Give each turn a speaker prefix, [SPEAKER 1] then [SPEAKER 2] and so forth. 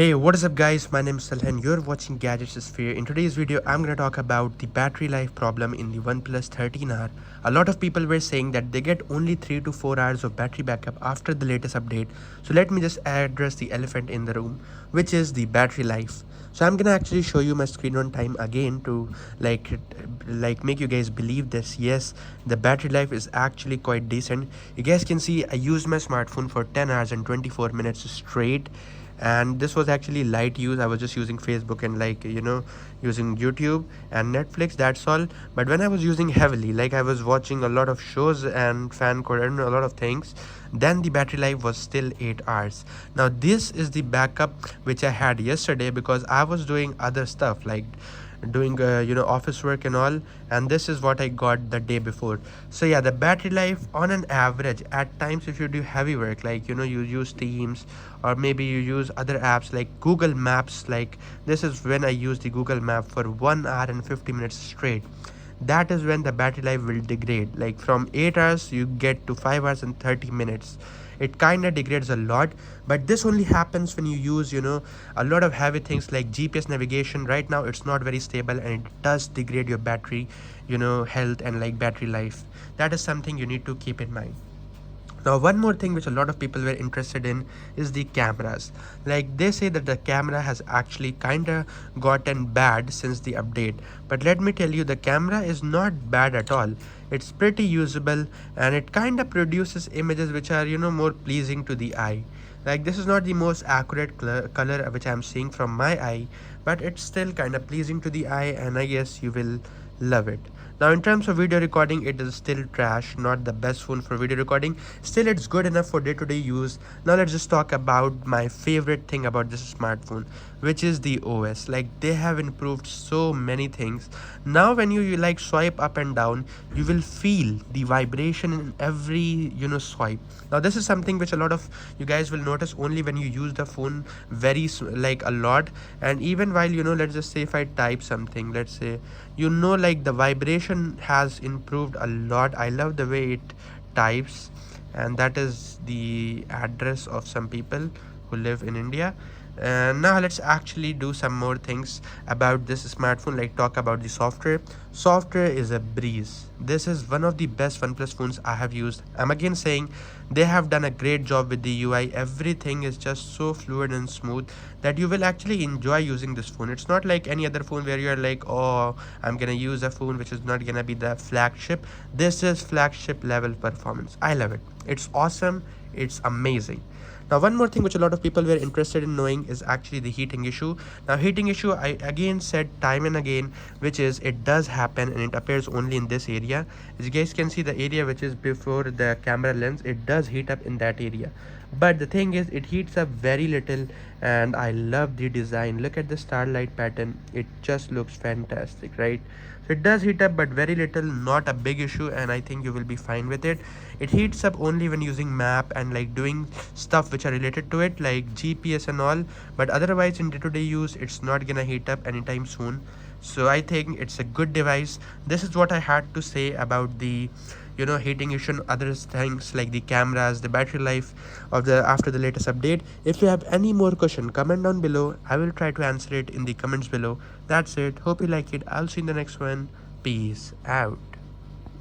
[SPEAKER 1] Hey, what is up guys? My name is Salhan. You're watching Gadgets Sphere. In today's video, I'm going to talk about the battery life problem in the OnePlus 13R. A lot of people were saying that they get only 3 to 4 hours of battery backup after the latest update. So let me just address the elephant in the room, which is the battery life. So I'm gonna actually show you my screen on time again to like make you guys believe this. Yes, the battery life is actually quite decent. You guys can see I used my smartphone for 10 hours and 24 minutes straight, and this was actually light use. I was just using Facebook and using YouTube and Netflix, that's all. But when I was using heavily, like I was watching a lot of shows and fan code and a lot of things, then the battery life was still 8 hours. Now this is the backup which I had yesterday because I was doing other stuff like doing office work and all, and this is what I got the day before. So yeah, the battery life on an average, at times if you do heavy work like you use Teams or maybe you use other apps like Google Maps, like this is when I use the Google Map for 1 hour and 50 minutes straight. That is when the battery life will degrade. Like from 8 hours you get to 5 hours and 30 minutes. It kind of degrades a lot, but this only happens when you use a lot of heavy things like GPS navigation. Right now it's not very stable and it does degrade your battery health and like battery life. That is something you need to keep in mind. Now one more thing which a lot of people were interested in is the cameras. Like they say that the camera has actually kinda gotten bad since the update, but let me tell you, the camera is not bad at all. It's pretty usable and it kinda produces images which are more pleasing to the eye. Like this is not the most accurate color which I'm seeing from my eye, but it's still kinda pleasing to the eye, and I guess you will love it. Now in terms of video recording, it is still trash, not the best phone for video recording. Still it's good enough for day-to-day use. Now let's just talk about my favorite thing about this smartphone, which is the OS. Like they have improved so many things. Now when you like swipe up and down, you will feel the vibration in every swipe. Now this is something which a lot of you guys will notice only when you use the phone like a lot. And even while let's just say if I type something, let's say like the vibration has improved a lot. I love the way it types, and that is the address of some people who live in India. And now let's actually do some more things about this smartphone, like talk about the software is a breeze. This is one of the best OnePlus phones I have used. I'm again saying they have done a great job with the UI. Everything is just so fluid and smooth that you will actually enjoy using this phone. It's not like any other phone where you're like, oh, I'm gonna use a phone which is not gonna be the flagship. This is flagship level performance. I love it. It's awesome. It's amazing. Now one more thing which a lot of people were interested in knowing is actually the heating issue. Now heating issue, I again said time and again, which is it does happen and it appears only in this area. As you guys can see, the area which is before the camera lens, it does heat up in that area. But the thing is, it heats up very little, and I love the design. Look at the starlight pattern. It just looks fantastic, right? So it does heat up but very little, not a big issue, and I think you will be fine with it. It heats up only when using map and like doing stuff which are related to it like GPS and all, but otherwise in day-to-day use it's not gonna heat up anytime soon. So I think it's a good device. This is what I had to say about the heating issue and other things like the cameras, the battery life of the after the latest update. If you have any more question, comment down below. I will try to answer it in the comments below. That's it. Hope you like it. I'll see you in the next one. Peace out.